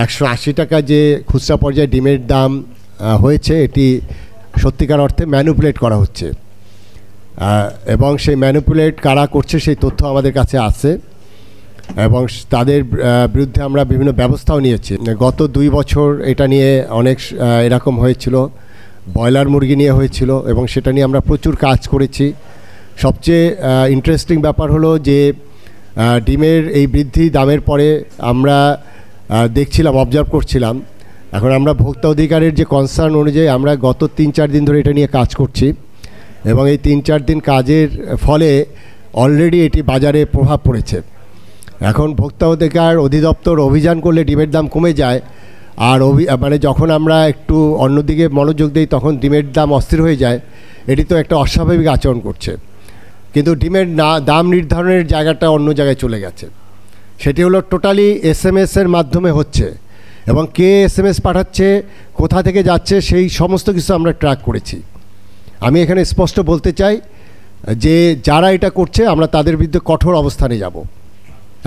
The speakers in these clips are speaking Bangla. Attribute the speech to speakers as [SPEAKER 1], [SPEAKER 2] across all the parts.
[SPEAKER 1] 180 টাকা যে খুচরা পর্যায়ে ডিমের দাম হয়েছে, এটি সত্যিকার অর্থে ম্যানিপুলেট করা হচ্ছে, এবং সেই ম্যানিপুলেট কারা করছে সেই তথ্য আমাদের কাছে আছে, এবং তাদের বিরুদ্ধে আমরা বিভিন্ন ব্যবস্থাও নিয়েছি। গত 2 বছর এটা নিয়ে অনেক এরকম হয়েছিল, ব্রয়লার মুরগি নিয়ে হয়েছিল, এবং সেটা নিয়ে আমরা প্রচুর কাজ করেছি। সবচেয়ে ইন্টারেস্টিং ব্যাপার হলো যে ডিমের এই বৃদ্ধি দামের পরে আমরা দেখছিলাম, অবজার্ভ করছিলাম, এখন আমরা ভোক্তা অধিকারের যে কনসার্ন অনুযায়ী আমরা গত 3-4 দিন ধরে এটা নিয়ে কাজ করছি, এবং এই 3-4 দিন কাজের ফলে অলরেডি এটি বাজারে প্রভাব পড়েছে। এখন ভোক্তা অধিকার অধিদপ্তর অভিযান করলে ডিমের দাম কমে যায়, আর মানে যখন আমরা একটু অন্যদিকে মনোযোগ দিই তখন ডিমের দাম অস্থির হয়ে যায়। এটি তো একটা অস্বাভাবিক আচরণ করছে, কিন্তু ডিমের দাম নির্ধারণের জায়গাটা অন্য জায়গায় চলে গেছে। সেটি হলো টোটালি SMS-এর মাধ্যমে হচ্ছে, এবং কে SMS পাঠাচ্ছে, কোথা থেকে যাচ্ছে, সেই সমস্ত কিছু আমরা ট্র্যাক করেছি। আমি এখানে স্পষ্ট বলতে চাই যে যারা এটা করছে আমরা তাদের বিরুদ্ধে কঠোর অবস্থানে যাব,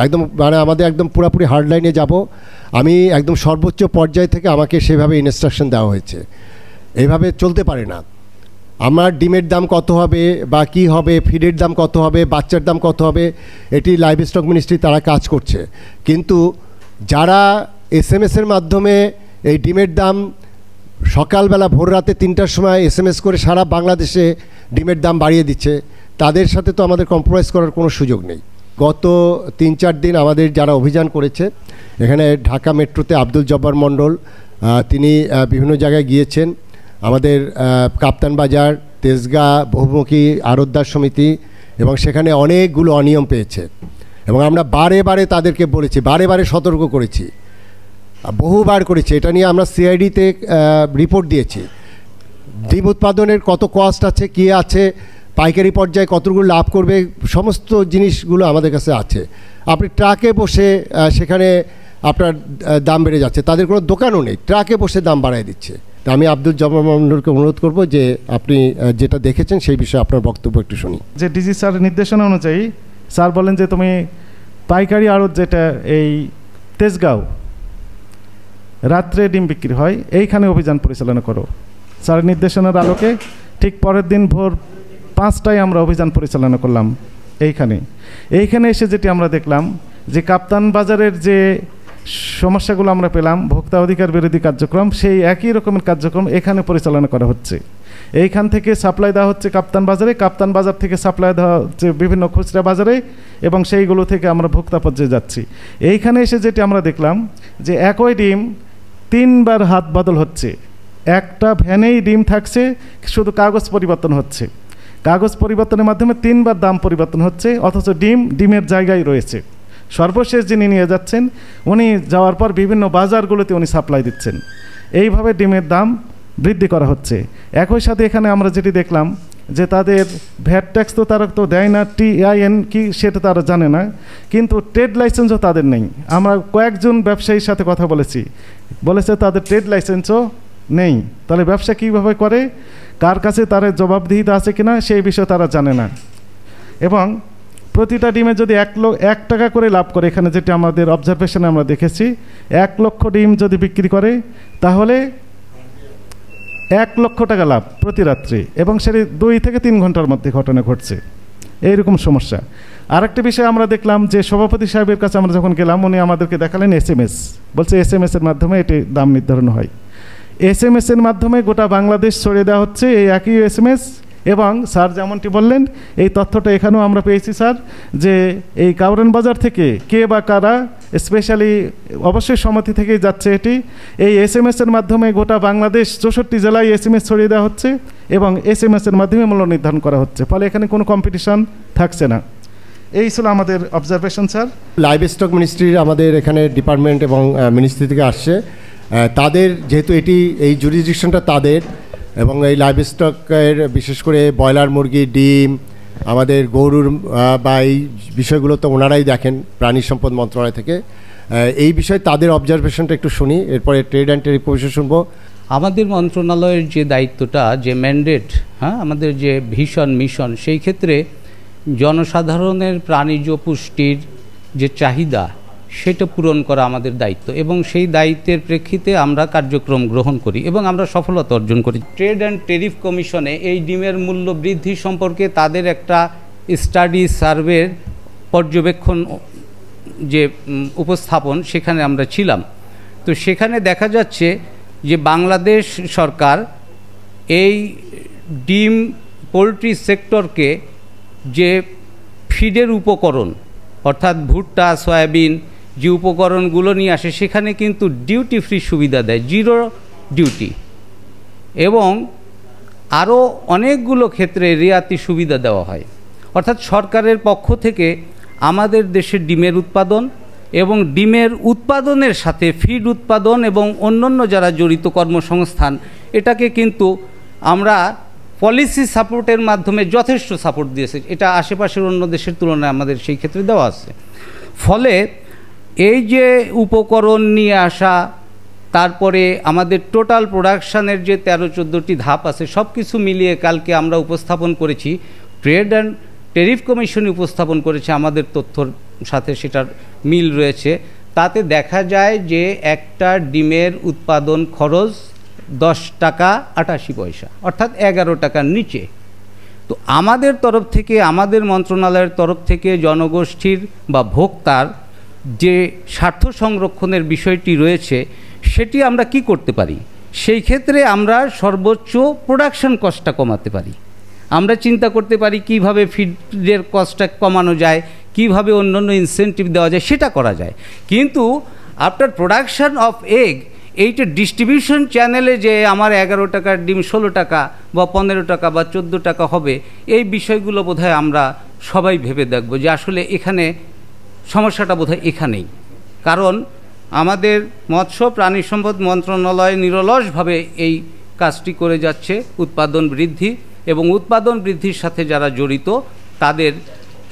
[SPEAKER 1] একদম মানে আমাদের একদম পুরোপুরি হার্ডলাইনে যাব। আমি একদম সর্বোচ্চ পর্যায় থেকে আমাকে সেভাবে ইনস্ট্রাকশন দেওয়া হয়েছে। এইভাবে চলতে পারে না। আমার ডিমের দাম কত হবে বা কি হবে, ফিডের দাম কত হবে, বাচ্চার দাম কত হবে, এটি লাইভ স্টক মিনিস্ট্রি তারা কাজ করছে, কিন্তু যারা SMS-এর মাধ্যমে এই ডিমের দাম সকালবেলা ভোর রাতে 3টার সময় SMS করে সারা বাংলাদেশে ডিমের দাম বাড়িয়ে দিচ্ছে, তাদের সাথে তো আমাদের কম্প্রোমাইজ করার কোনো সুযোগ নেই। গত 3-4 দিন আমাদের যারা অভিযান করেছে, এখানে ঢাকা মেট্রোতে আব্দুল জব্বার মণ্ডল তিনি বিভিন্ন জায়গায় গিয়েছেন, আমাদের কাপ্তান বাজার, তেজগাঁ বহুমুখী আড়তদার সমিতি, এবং সেখানে অনেকগুলো অনিয়ম পেয়েছে, এবং আমরা বারে বারে তাদেরকে বলেছি, বারে বারে সতর্ক করেছি, বহুবার করেছি। এটা নিয়ে আমরা CID-তে রিপোর্ট দিয়েছি। ডিম উৎপাদনের কত কস্ট আছে, কী আছে, পাইকারি পর্যায়ে কতগুলো লাভ করবে, সমস্ত জিনিসগুলো আমাদের কাছে আছে। আপনি ট্রাকে বসে সেখানে আপনার দাম বেড়ে যাচ্ছে, তাদের কোনো দোকানও নেই, ট্রাকে বসে দাম বাড়ায় দিচ্ছে। তা আমি আব্দুল জব্বার মণ্ডলকে অনুরোধ করব যে আপনি যেটা দেখেছেন সেই বিষয়ে আপনার বক্তব্য একটু শুনি।
[SPEAKER 2] যে ডিজি স্যার নির্দেশনা অনুযায়ী স্যার বলেন যে তুমি পাইকারি আড়ত যেটা এই তেজগাঁও রাত্রে ডিম বিক্রি হয়, এইখানে অভিযান পরিচালনা করো। স্যারের নির্দেশনার আলোকে ঠিক পরের দিন ভোর 5টায় আমরা অভিযান পরিচালনা করলাম এইখানে এসে যেটি আমরা দেখলাম যে কাপ্তান বাজারের যে সমস্যাগুলো আমরা পেলাম, ভোক্তা অধিকার বিরোধী কার্যক্রম, সেই একই রকমের কার্যক্রম এখানে পরিচালনা করা হচ্ছে। এইখান থেকে সাপ্লাই দেওয়া হচ্ছে কাপ্তান বাজারে, কাপ্তান বাজার থেকে সাপ্লাই দেওয়া হচ্ছে বিভিন্ন খুচরা বাজারে, এবং সেইগুলো থেকে আমরা ভোক্তা পর্যায়ে যাচ্ছি। এইখানে এসে যেটি আমরা দেখলাম যে একই ডিম 3বার হাত বদল হচ্ছে। একটা ভ্যানেই ডিম থাকছে, শুধু কাগজ পরিবর্তন হচ্ছে, কাগজ পরিবর্তনের মাধ্যমে 3বার দাম পরিবর্তন হচ্ছে, অথচ ডিমের জায়গায় রয়েছে। সর্বশেষ যিনি নিয়ে যাচ্ছেন উনি যাওয়ার পর বিভিন্ন বাজারগুলোতে উনি সাপ্লাই দিচ্ছেন। এইভাবে ডিমের দাম বৃদ্ধি করা হচ্ছে। একই সাথে এখানে আমরা যেটি দেখলাম যে তাদের ভ্যাট ট্যাক্স তো তারা তো দেয় না, TIN কি সেটা তারা জানে না, কিন্তু ট্রেড লাইসেন্সও তাদের নেই। আমরা কয়েকজন ব্যবসায়ীর সাথে কথা বলেছে তাদের ট্রেড লাইসেন্সও নেই। তাহলে ব্যবসা কীভাবে করে, কার কাছে তার জবাবদিহিতা আছে কিনা সেই বিষয়ে তারা জানে না। এবং প্রতিটা ডিমে যদি 1 টাকা করে লাভ করে, এখানে যেটি আমাদের অবজারভেশনে আমরা দেখেছি, 1 লক্ষ ডিম যদি বিক্রি করে তাহলে 1 লক্ষ টাকা লাভ প্রতি রাত্রি, এবং সেটি 2 থেকে 3 ঘন্টার মধ্যে ঘটনা ঘটছে। এইরকম সমস্যা। আরেকটি বিষয় আমরা দেখলাম যে সভাপতি সাহেবের কাছে আমরা যখন গেলাম, উনি আমাদেরকে দেখালেন SMS, বলছে SMS-এর মাধ্যমে এটি দাম নির্ধারণ হয়। SMS-এর মাধ্যমে গোটা বাংলাদেশ ছড়িয়ে দেওয়া হচ্ছে এই একই SMS। এবং স্যার যেমনটি বললেন, এই তথ্যটা এখানেও আমরা পেয়েছি স্যার, যে এই কাউরান বাজার থেকে কে বা কারা স্পেশালি অবশ্যই সমিতি থেকেই যাচ্ছে এটি, এই SMS-এর মাধ্যমে গোটা বাংলাদেশ 64 জেলায় SMS ছড়িয়ে দেওয়া হচ্ছে, এবং SMS-এর মাধ্যমে মূল্য নির্ধারণ করা হচ্ছে। ফলে এখানে কোনো কম্পিটিশন থাকছে না। এই ছিল আমাদের অবজারভেশন স্যার।
[SPEAKER 1] লাইভ স্টক মিনিস্ট্রির আমাদের এখানে ডিপার্টমেন্ট এবং মিনিস্ট্রি থেকে আসছে, তাদের যেহেতু এই জুরিসডিকশনটা তাদের, এবং এই লাইভ স্টকের বিশেষ করে ব্রয়লার মুরগি, ডিম, আমাদের গরুর বা এই বিষয়গুলো তো ওনারাই দেখেন প্রাণী সম্পদ মন্ত্রণালয় থেকে। এই বিষয়ে তাদের অবজারভেশনটা একটু শুনি, এরপরে ট্রেড অ্যান্ড টেরিকমিশন শুনবো।
[SPEAKER 3] আমাদের মন্ত্রণালয়ের যে দায়িত্বটা, যে ম্যান্ডেট, আমাদের যে ভিশন মিশন, সেই ক্ষেত্রে জনসাধারণের প্রাণীজ পুষ্টির যে চাহিদা সেটা পূরণ করা আমাদের দায়িত্ব, এবং সেই দায়িত্বের প্রেক্ষিতে আমরা কার্যক্রম গ্রহণ করি এবং আমরা সফলতা অর্জন করি। ট্রেড অ্যান্ড ট্যারিফ কমিশনে এই ডিমের মূল্য বৃদ্ধি সম্পর্কে তাদের একটা স্টাডি সার্ভের পর্যবেক্ষণ যে উপস্থাপন, সেখানে আমরা ছিলাম। তো সেখানে দেখা যাচ্ছে যে বাংলাদেশ সরকার এই ডিম পোলট্রি সেক্টরকে যে ফিডের উপকরণ অর্থাৎ ভুট্টা, সয়াবিন যে উপকরণগুলো নিয়ে আসে সেখানে কিন্তু ডিউটি ফ্রি সুবিধা দেয়, 0 ডিউটি, এবং আরও অনেকগুলো ক্ষেত্রে রিয়াতি সুবিধা দেওয়া হয়। অর্থাৎ সরকারের পক্ষ থেকে আমাদের দেশের ডিমের উৎপাদন এবং ডিমের উৎপাদনের সাথে ফিড উৎপাদন এবং অন্যান্য যারা জড়িত কর্মসংস্থান, এটাকে কিন্তু আমরা পলিসি সাপোর্টের মাধ্যমে যথেষ্ট সাপোর্ট দিয়েছে। এটা আশেপাশের অন্য দেশের তুলনায় আমাদের সেই ক্ষেত্রে দেওয়া আছে। ফলে এই যে উপকরণ নিয়ে আসা, তারপরে আমাদের টোটাল প্রোডাকশানের যে 13-14টি ধাপ আছে, সব কিছু মিলিয়ে কালকে আমরা উপস্থাপন করেছি, ট্রেড অ্যান্ড ট্যারিফ কমিশন উপস্থাপন করেছে, আমাদের তথ্যর সাথে সেটার মিল রয়েছে। তাতে দেখা যায় যে একটা ডিমের উৎপাদন খরচ 10 টাকা 88 পয়সা, অর্থাৎ 11 টাকার নিচে। তো আমাদের তরফ থেকে, আমাদের মন্ত্রণালয়ের তরফ থেকে জনগোষ্ঠীর বা ভোক্তার যে স্বার্থ সংরক্ষণের বিষয়টি রয়েছে, সেটি আমরা কি করতে পারি? সেই ক্ষেত্রে আমরা সর্বোচ্চ প্রোডাকশন কস্টটা কমাতে পারি। আমরা চিন্তা করতে পারি কিভাবে ফিডের কস্টটা কমানো যায়, কিভাবে অন্যান্য ইনসেন্টিভ দেওয়া যায়, সেটা করা যায়। কিন্তু আফটার প্রোডাকশন অফ এগ, এইটা ডিস্ট্রিবিউশন চ্যানেলে যে আমার 11 টাকার ডিম 16 টাকা বা 15 টাকা বা 14 টাকা হবে, এই বিষয়গুলো বোধহয় আমরা সবাই ভেবে দেখব যে আসলে এখানে সমস্যাটা বোধহয় এখানেই। কারণ আমাদের মৎস্য প্রাণী সম্পদ মন্ত্রণালয় নিরলসভাবে এই কাজটি করে যাচ্ছে, উৎপাদন বৃদ্ধি এবং উৎপাদন বৃদ্ধির সাথে যারা জড়িত তাদের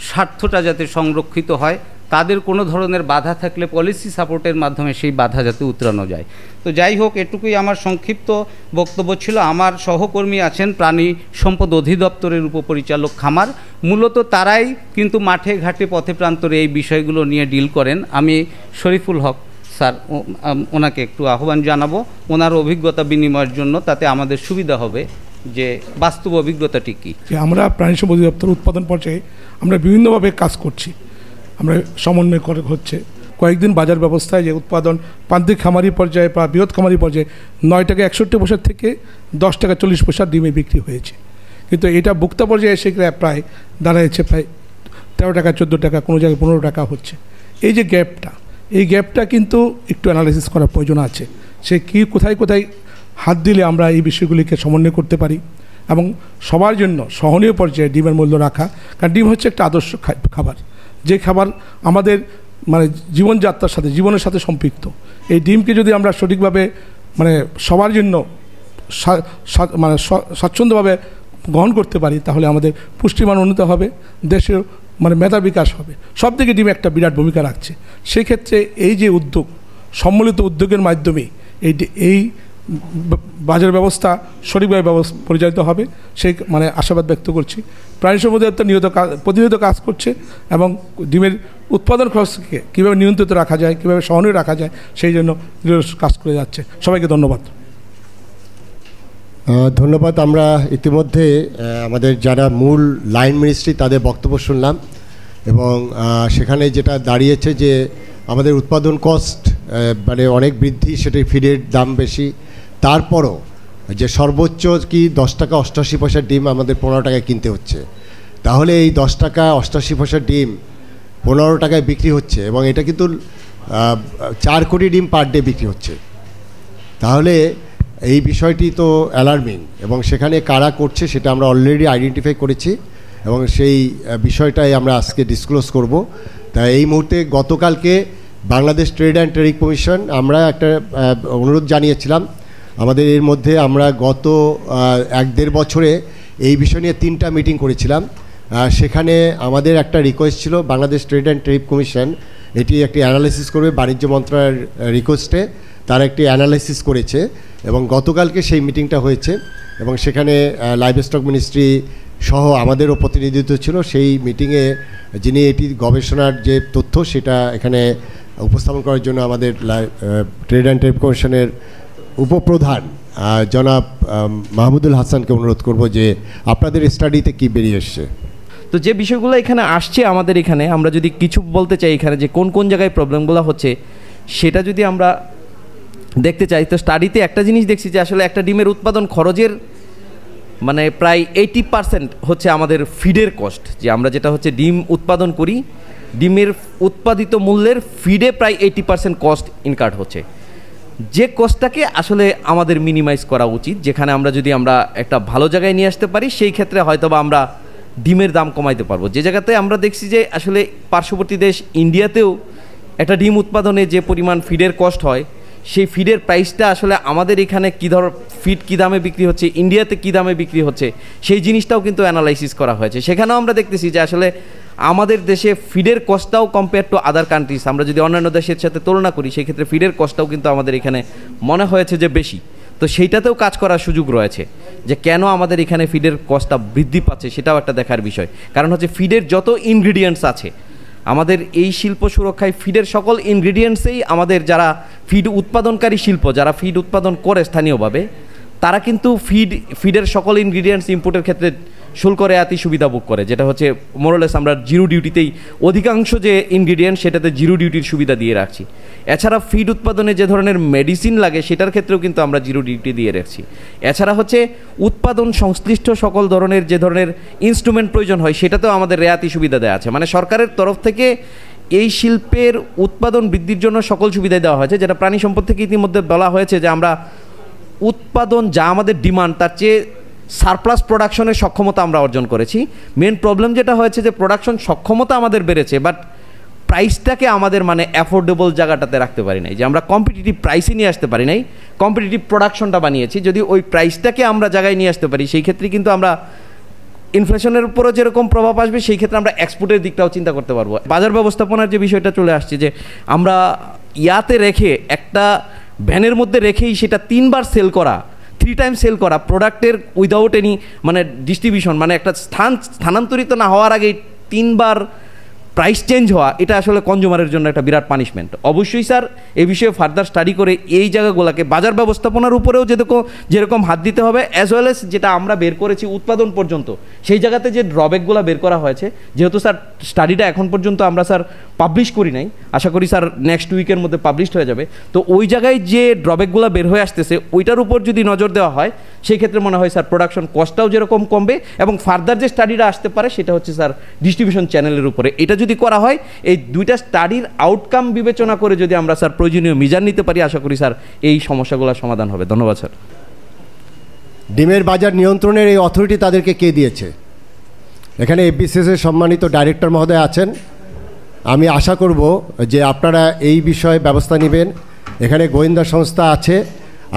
[SPEAKER 3] স্বার্থটা যাতে সংরক্ষিত হয়, তাদের কোনো ধরনের বাধা থাকলে পলিসি সাপোর্টের মাধ্যমে সেই বাধা যাতে উতরানো যায়। তো যাই হোক, এটুকুই আমার সংক্ষিপ্ত বক্তব্য ছিল। আমার সহকর্মী আছেন প্রাণী সম্পদ অধিদপ্তরের উপপরিচালক খামার, মূলত তারাই কিন্তু মাঠে ঘাটে পথে প্রান্তরে এই বিষয়গুলো নিয়ে ডিল করেন। আমি শরীফুল হক স্যার, ওনাকে একটু আহ্বান জানাবো ওনার অভিজ্ঞতা বিনিময়ের জন্য, তাতে আমাদের সুবিধা হবে যে বাস্তব অভিজ্ঞতাটি কী।
[SPEAKER 4] আমরা প্রাণী সম্পদ অধিদপ্তর উৎপাদন পর্যায়ে আমরা বিভিন্নভাবে কাজ করছি, আমরা সমন্বয় করে হচ্ছে। কয়েকদিন বাজার ব্যবস্থায় যে উৎপাদন প্রান্তিক খামারি পর্যায়ে বা বৃহৎ খামারি পর্যায়ে 9 টাকা 61 পয়সা থেকে 10 টাকা 40 পয়সা ডিমে বিক্রি হয়েছে, কিন্তু এটা ভোক্তা পর্যায়ে এসে প্রায় দাঁড়াচ্ছে প্রায় 13 টাকা 14 টাকা, কোনো জায়গায় 15 টাকা হচ্ছে। এই যে গ্যাপটা, এই গ্যাপটা কিন্তু একটু অ্যানালাইসিস করার প্রয়োজন আছে। সে কি কোথায় কোথায় হাত দিলে আমরা এই বিষয়গুলিকে সমন্বয় করতে পারি এবং সবার জন্য সহনীয় পর্যায়ে ডিমের মূল্য রাখা। কারণ ডিম হচ্ছে একটা আদর্শ খাবার, যে খাবার আমাদের মানে জীবনযাত্রার সাথে, জীবনের সাথে সম্পৃক্ত। এই ডিমকে যদি আমরা সঠিকভাবে মানে সবার জন্য মানে স্বাচ্ছন্দ্যভাবে গ্রহণ করতে পারি, তাহলে আমাদের পুষ্টিমান উন্নত হবে, দেশের মানে মেধা বিকাশ হবে। সব দিকে ডিম একটা বিরাট ভূমিকা রাখছে। সেই ক্ষেত্রে এই যে উদ্যোগ, সম্মিলিত উদ্যোগের মাধ্যমে এই বাজার ব্যবস্থা সঠিকভাবে পরিচালিত হবে, সেই মানে আশাবাদ ব্যক্ত করছি। প্রাণী সম্পদ অধিদপ্তর প্রতিনিয়ত কাজ করছে এবং ডিমের উৎপাদন খরচকে কীভাবে নিয়ন্ত্রিত রাখা যায়, কীভাবে সহনীয় রাখা যায়, সেই জন্য কাজ করে যাচ্ছে। সবাইকে ধন্যবাদ।
[SPEAKER 1] ধন্যবাদ। আমরা ইতিমধ্যে আমাদের যারা মূল লাইন মিনিস্ট্রি তাদের বক্তব্য শুনলাম এবং সেখানে যেটা দাঁড়িয়েছে যে আমাদের উৎপাদন কস্ট মানে অনেক বৃদ্ধি, সেটাই ফিডের দাম বেশি, তারপরও যে সর্বোচ্চ কি 10 টাকা 88 পয়সার ডিম আমাদের 15 টাকায় কিনতে হচ্ছে। তাহলে এই 10 টাকা 88 পয়সার ডিম 15 টাকায় বিক্রি হচ্ছে এবং এটা কিন্তু 4 কোটি ডিম পার ডে বিক্রি হচ্ছে। তাহলে এই বিষয়টি তো অ্যালার্মিং এবং সেখানে কারা করছে সেটা আমরা অলরেডি আইডেন্টিফাই করেছি এবং সেই বিষয়টাই আমরা আজকে ডিসক্লোজ করব। তাই এই মুহূর্তে গতকালকে Bangladesh trade and tariff commission আমরা একটা অনুরোধ জানিয়েছিলাম। আমাদের এর মধ্যে আমরা গত 1-1.5 বছরে এই বিষয় নিয়ে 3টা মিটিং করেছিলাম। সেখানে আমাদের একটা রিকোয়েস্ট ছিল Bangladesh trade and tariff commission এটি একটি অ্যানালাইসিস করবে, বাণিজ্য মন্ত্রণালয়ের রিকোয়েস্টে তারা একটি অ্যানালাইসিস করেছে এবং গতকালকে সেই মিটিংটা হয়েছে এবং সেখানে লাইভ স্টক মিনিস্ট্রি, সহ আমাদেরও প্রতিনিধিত্ব ছিল। সেই মিটিংয়ে যিনি এটি গবেষণার যে তথ্য সেটা এখানে উপস্থাপন করার জন্য আমাদের ট্রেড অ্যান্ড টেরিফ কমিশনের উপপ্রধান জনাব মাহমুদুল হাসানকে অনুরোধ করব যে আপনাদের স্টাডিতে কি বেরিয়ে এসছে।
[SPEAKER 5] তো যে বিষয়গুলো এখানে আসছে আমাদের এখানে, আমরা যদি কিছু বলতে চাই এখানে যে কোন কোন জায়গায় প্রবলেমগুলো হচ্ছে সেটা যদি আমরা দেখতে চাই, তো স্টাডিতে একটা জিনিস দেখছি যে আসলে একটা ডিমের উৎপাদন খরচের মানে প্রায় 80% হচ্ছে আমাদের ফিডের কস্ট। যে আমরা যেটা হচ্ছে ডিম উৎপাদন করি, ডিমের উৎপাদিত মূল্যের ফিডে প্রায় 80% কস্ট ইনকার্ড হচ্ছে, যে কস্টটাকে আসলে আমাদের মিনিমাইজ করা উচিত। যেখানে আমরা যদি আমরা একটা ভালো জায়গায় নিয়ে আসতে পারি সেই ক্ষেত্রে হয়তোবা আমরা ডিমের দাম কমাইতে পারবো। যে জায়গাতে আমরা দেখছি যে আসলে পার্শ্ববর্তী দেশ ইন্ডিয়াতেও একটা ডিম উৎপাদনে যে পরিমাণ ফিডের কস্ট হয়, সেই ফিডের প্রাইসটা আসলে আমাদের এখানে কী ফিড কী দামে বিক্রি হচ্ছে, ইন্ডিয়াতে কী দামে বিক্রি হচ্ছে, সেই জিনিসটাও কিন্তু অ্যানালাইসিস করা হয়েছে। সেখানেও আমরা দেখতেছি যে আসলে আমাদের দেশে ফিডের কস্টটাও কম্পেয়ার টু আদার কান্ট্রিজ, আমরা যদি অন্যান্য দেশের সাথে তুলনা করি সেই ক্ষেত্রে ফিডের কস্টটাও কিন্তু আমাদের এখানে মনে হয়েছে যে বেশি। তো সেইটাতেও কাজ করার সুযোগ রয়েছে যে কেন আমাদের এখানে ফিডের কস্টটা বৃদ্ধি পাচ্ছে, সেটাও একটা দেখার বিষয়। কারণ হচ্ছে ফিডের যত ইনগ্রিডিয়েন্টস আছে আমাদের এই শিল্প সুরক্ষায়, ফিডের সকল ইনগ্রিডিয়েন্টসেই আমাদের যারা ফিড উৎপাদনকারী শিল্প, যারা ফিড উৎপাদন করে স্থানীয়ভাবে, তারা কিন্তু ফিডের সকল ইনগ্রিডিয়েন্টস ইম্পোর্টের ক্ষেত্রে শুল্ক রেয়াতি সুবিধা ভোগ করে, যেটা হচ্ছে মোরলেস আমরা জিরো ডিউটিতেই অধিকাংশ যে ইনগ্রিডিয়েন্ট সেটাতে জিরো ডিউটির সুবিধা দিয়ে রাখছি। এছাড়া ফিড উৎপাদনে যে ধরনের মেডিসিন লাগে সেটার ক্ষেত্রেও কিন্তু আমরা জিরো ডিউটি দিয়ে রাখছি। এছাড়া হচ্ছে উৎপাদন সংশ্লিষ্ট সকল ধরনের যে ধরনের ইনস্ট্রুমেন্ট প্রয়োজন হয় সেটাতেও আমাদের রেয়াতি সুবিধা দেওয়া আছে। মানে সরকারের তরফ থেকে এই শিল্পের উৎপাদন বৃদ্ধির জন্য সকল সুবিধা দেওয়া হয়েছে, যেটা প্রাণী সম্পদ থেকে ইতিমধ্যে বলা হয়েছে যে আমরা উৎপাদন যা আমাদের ডিমান্ড তার চেয়ে সারপ্লাস প্রোডাকশনের সক্ষমতা আমরা অর্জন করেছি। মেন প্রবলেম যেটা হয়েছে যে প্রোডাকশন সক্ষমতা আমাদের বেড়েছে, বাট প্রাইসটাকে আমাদের মানে অ্যাফোর্ডেবল জায়গাটাতে রাখতে পারি নাই, যে আমরা কম্পিটিটিভ প্রাইসে নিয়ে আসতে পারি নাই, কম্পিটিটিভ প্রোডাকশনটা বানিয়েছি। যদি ওই প্রাইসটাকে আমরা জায়গায় নিয়ে আসতে পারি সেই ক্ষেত্রে কিন্তু আমরা ইনফ্লেশনের উপরও যেরকম প্রভাব আসবে সেই ক্ষেত্রে আমরা এক্সপোর্টের দিকটাও চিন্তা করতে পারবো। বাজার ব্যবস্থাপনার যে বিষয়টা চলে আসছে যে আমরা ইয়াতে রেখে একটা ভ্যানের মধ্যে রেখেই সেটা 3 বার সেল করা, 3 টাইম সেল করা প্রোডাক্টের উইদাউট এনি মানে ডিস্ট্রিবিউশন, মানে একটা স্থানান্তরিত না হওয়ার আগেই 3 বার প্রাইস চেঞ্জ হওয়া, এটা আসলে কনজিউমারের জন্য একটা বিরাট পানিশমেন্ট। অবশ্যই স্যার এই বিষয়ে ফার্দার স্টাডি করে এই জায়গাগুলোকে বাজার ব্যবস্থাপনার উপরেও যেরকম হাত দিতে হবে, অ্যাজ ওয়েল এস যেটা আমরা বের করেছি উৎপাদন পর্যন্ত সেই জায়গাতে যে ড্রব্যাকগুলো বের করা হয়েছে, যেহেতু স্যার স্টাডিটা এখন পর্যন্ত আমরা স্যার পাবলিশ করি নাই, আশা করি স্যার নেক্সট উইকের মধ্যে পাবলিশড হয়ে যাবে। তো ওই জায়গায় যে ড্রব্যাকগুলো বের হয়ে আসতেছে ওইটার উপর যদি নজর দেওয়া হয় সেই ক্ষেত্রে মনে হয় স্যার প্রোডাকশন কস্টটাও যেরকম কমবে, এবং ফার্দার যে স্টাডিটা আসতে পারে সেটা হচ্ছে স্যার ডিস্ট্রিবিউশন চ্যানেলের উপরে। এটা যদি করা হয়, এই দুইটা স্টাডির আউটকাম বিবেচনা করে যদি আমরা স্যার প্রয়োজনীয় মিজান নিতে পারি, আশা করি স্যার এই সমস্যাগুলোর সমাধান হবে। ধন্যবাদ স্যার।
[SPEAKER 1] ডিমের বাজার নিয়ন্ত্রণের এই অথরিটি তাদেরকে কে দিয়েছে? এখানে এফবিসিসির সম্মানিত ডাইরেক্টর মহোদয় আছেন, আমি আশা করব যে আপনারা এই বিষয়ে ব্যবস্থা নেবেন। এখানে গোয়েন্দা সংস্থা আছে,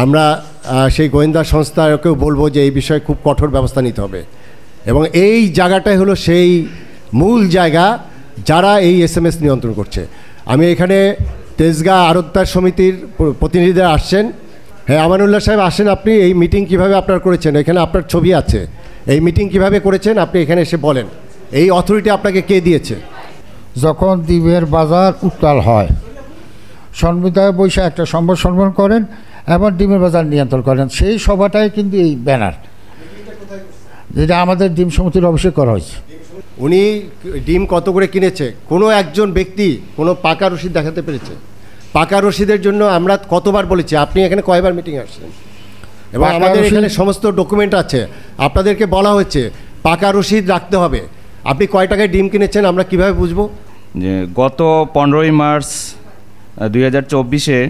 [SPEAKER 1] আমরা সেই গোয়েন্দা সংস্থাকেও বলবো যে এই বিষয়ে খুব কঠোর ব্যবস্থা নিতে হবে, এবং এই জায়গাটাই হলো সেই মূল জায়গা যারা এই এসএমএস নিয়ন্ত্রণ করছে। আমি এখানে তেজগাঁ আড়তদার সমিতির প্রতিনিধিরা আসছেন। হ্যাঁ, আমানুল্লাহ সাহেব আসেন। আপনি এই মিটিং কিভাবে আপনার করেছেন? এখানে আপনার ছবি আছে। এই মিটিং কিভাবে করেছেন আপনি এখানে এসে বলেন। এই অথরিটি আপনাকে কে দিয়েছে?
[SPEAKER 6] যখন ডিমের বাজার উত্তাল হয়, সংবিধায় বৈশা একটা সংবাদ সম্মেলন করেন এবং ডিমের বাজার নিয়ন্ত্রণ করেন, সেই সভাটাই কিন্তু এই ব্যানার, যেটা আমাদের ডিম সমিতির অফিসে করা হয়েছে।
[SPEAKER 1] উনি ডিম কত করে কিনেছে কোনো একজন ব্যক্তি কোনো পাকা রসিদ দেখাতে পেরেছে? পাকা রসিদের জন্য আমরা কতবার বলেছি, আপনি এখানে কয়বার মিটিং আসছেন, এবং আমাদের এখানে সমস্ত ডকুমেন্ট আছে। আপনাদেরকে বলা হয়েছে পাকা রসিদ রাখতে হবে। আপনি কয় টাকায় ডিম কিনেছেন আমরা কিভাবে বুঝবো?
[SPEAKER 7] যে গত 15ই মার্চ 2024-এ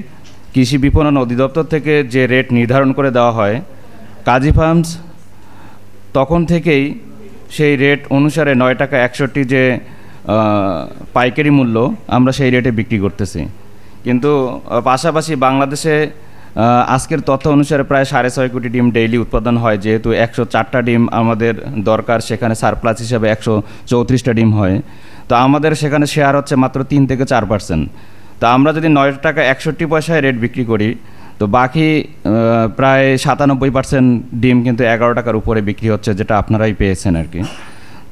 [SPEAKER 7] কৃষি বিপণন অধিদপ্তর থেকে যে রেট নির্ধারণ করে দেওয়া হয় কাজী ফার্মস, তখন থেকেই সেই রেট অনুসারে 9 টাকা 61 যে পাইকারি মূল্য আমরা সেই রেটে বিক্রি করতেছি। কিন্তু পাশাপাশি বাংলাদেশে আজকের তথ্য অনুসারে প্রায় 6.5 কোটি ডিম ডেইলি উৎপাদন হয়। যেহেতু 104টা ডিম আমাদের দরকার, সেখানে সারপ্লাস হিসাবে 134টা ডিম হয়। তো আমাদের সেখানে শেয়ার হচ্ছে মাত্র 3 থেকে 4%। তো আমরা যদি 9 টাকা 61 পয়সায় রেট বিক্রি করি, তো বাকি প্রায় 97% ডিম কিন্তু 11 টাকার উপরে বিক্রি হচ্ছে, যেটা আপনারাই পেয়েছেন আর কি।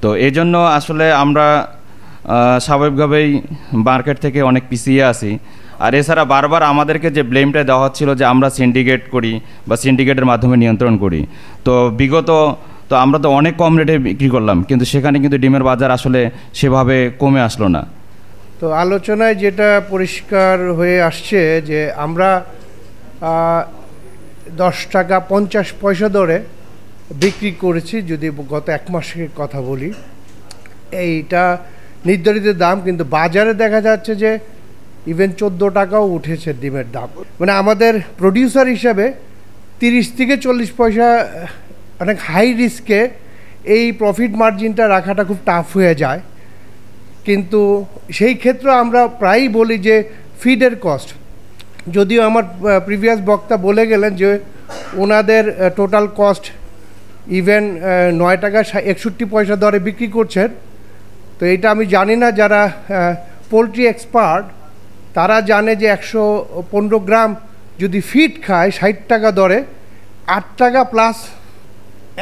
[SPEAKER 7] তো এই জন্য আসলে আমরা স্বাভাবিকভাবেই মার্কেট থেকে অনেক পিছিয়ে আসি। আর এছাড়া বারবার আমাদেরকে যে ব্লেমটা দেওয়া হচ্ছিল যে আমরা সিন্ডিকেট করি বা সিন্ডিকেটের মাধ্যমে নিয়ন্ত্রণ করি, তো বিগত তো আমরা তো অনেক কম রেটে বিক্রি করলাম, কিন্তু সেখানে কিন্তু ডিমের বাজার আসলে সেভাবে কমে আসলো না।
[SPEAKER 8] তো আলোচনায় যেটা পরিষ্কার হয়ে আসছে যে আমরা 10 টাকা 50 পয়সা দরে বিক্রি করেছি, যদি গত 1 মাসের কথা বলি। এইটা নির্ধারিত দাম, কিন্তু বাজারে দেখা যাচ্ছে যে ইভেন 14 টাকাও উঠেছে ডিমের দাম। মানে আমাদের প্রডিউসার হিসাবে 30 থেকে 40 পয়সা অনেক হাই রিস্কে এই প্রফিট মার্জিনটা রাখাটা খুব টাফ হয়ে যায়। কিন্তু সেই ক্ষেত্রে আমরা প্রায়ই বলি যে ফিডের কস্ট, যদিও আমার প্রিভিয়াস বক্তা বলে গেলেন যে ওনাদের টোটাল কস্ট ইভেন 9 টাকা 61 পয়সা দরে বিক্রি করছেন। তো এটা আমি জানি না, যারা পোলট্রি এক্সপার্ট তারা জানে যে 115 গ্রাম যদি ফিড খায় 60 টাকা দরে 8 টাকা প্লাস।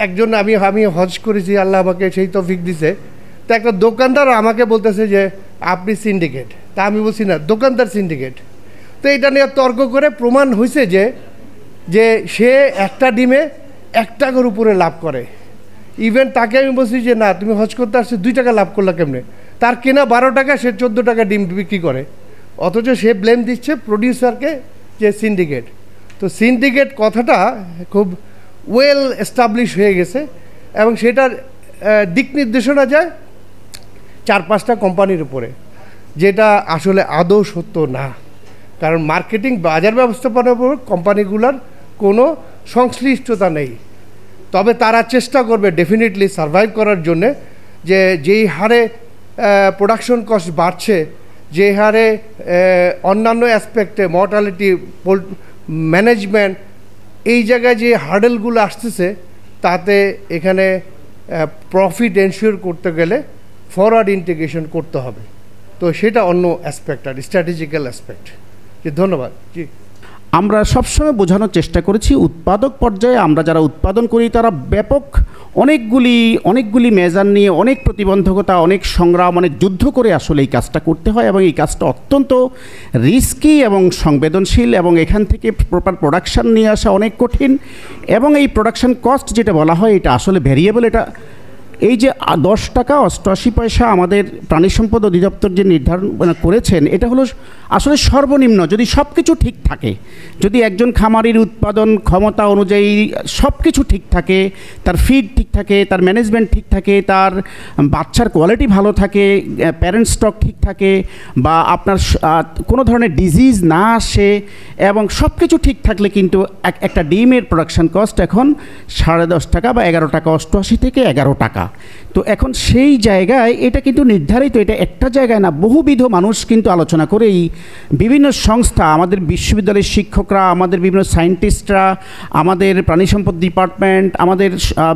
[SPEAKER 8] একজন আমি হজ করেছি, আল্লাহ আমাকে সেই তৌফিক দিছে, তো একটা দোকানদার আমাকে বলতেছে যে আপনি সিন্ডিকেট। তা আমি বলছি না, দোকানদার সিন্ডিকেট। তো এটা নিয়ে তর্ক করে প্রমাণ হয়েছে যে সে একটা ডিমে 1 টাকার উপরে লাভ করে। ইভেন তাকে আমি বলছি যে না, তুমি হজ করতে আসছে 2 টাকা লাভ করলা কেমনে? তার কেনা 12 টাকা, সে 14 টাকা ডিম বিক্রি করে, অথচ সে ব্লেম দিচ্ছে প্রডিউসারকে যে সিন্ডিকেট। তো সিন্ডিকেট কথাটা খুব ওয়েল এস্টাবলিশ হয়ে গেছে এবং সেটার দিক নির্দেশনা যায় 4-5টা কোম্পানির উপরে, যেটা আসলে আদৌ সত্য না। কারণ মার্কেটিং বাজার ব্যবস্থাপনার উপর কোম্পানিগুলোর কোনো সংশ্লিষ্টতা নেই। তবে তারা চেষ্টা করবে ডেফিনেটলি সার্ভাইভ করার জন্যে, যে যেই হারে প্রোডাকশন কস্ট বাড়ছে, যে হারে অন্যান্য অ্যাসপেক্টে মর্টালিটি, ম্যানেজমেন্ট, এই জায়গায় যে হার্ডেলগুলো আসতেছে, তাতে এখানে প্রফিট এনশিওর করতে গেলে ফরওয়ার্ড ইন্টিগ্রেশন করতে হবে। তো সেটা অন্য অ্যাসপেক্ট, আর স্ট্র্যাটেজিক্যাল অ্যাসপেক্ট। জি, ধন্যবাদ। জি,
[SPEAKER 9] আমরা সবসময় বোঝানোর চেষ্টা করেছি উৎপাদক পর্যায়ে আমরা যারা উৎপাদন করি তারা ব্যাপক অনেকগুলি মেজার নিয়ে, অনেক প্রতিবন্ধকতা, অনেক সংগ্রাম, অনেক যুদ্ধ করে আসলে এই কাজটা করতে হয় এবং এই কাজটা অত্যন্ত রিস্কি এবং সংবেদনশীল এবং এখান থেকে প্রপার প্রোডাকশান নিয়ে আসা অনেক কঠিন এবং এই প্রোডাকশান কস্ট যেটা বলা হয় এটা আসলে ভ্যারিয়েবল। এটা এই যে 10 টাকা 88 পয়সা আমাদের প্রাণী সম্পদ অধিদপ্তর যে নির্ধারণ করেছেন, এটা হলো আসলে সর্বনিম্ন। যদি সব কিছু ঠিক থাকে, যদি একজন খামারির উৎপাদন ক্ষমতা অনুযায়ী সব কিছু ঠিক থাকে, তার ফিড ঠিক থাকে, তার ম্যানেজমেন্ট ঠিক থাকে, তার বাচ্চার কোয়ালিটি ভালো থাকে, প্যারেন্ট স্টক ঠিক থাকে, বা আপনার কোনো ধরনের ডিজিজ না আসে এবং সব কিছু ঠিক থাকলে কিন্তু একটা ডিমের প্রোডাকশান কস্ট এখন 10.5 টাকা বা 11 টাকা 88 থেকে 11 টাকা। তো এখন সেই জায়গায় এটা কিন্তু নির্ধারিত, এটা একটা জায়গায় না, বহুবিধ মানুষ কিন্তু আলোচনা করেই বিভিন্ন সংস্থা, আমাদের বিশ্ববিদ্যালয়ের শিক্ষকরা, আমাদের বিভিন্ন সায়েন্টিস্টরা, আমাদের প্রাণী সম্পদ ডিপার্টমেন্ট, আমাদের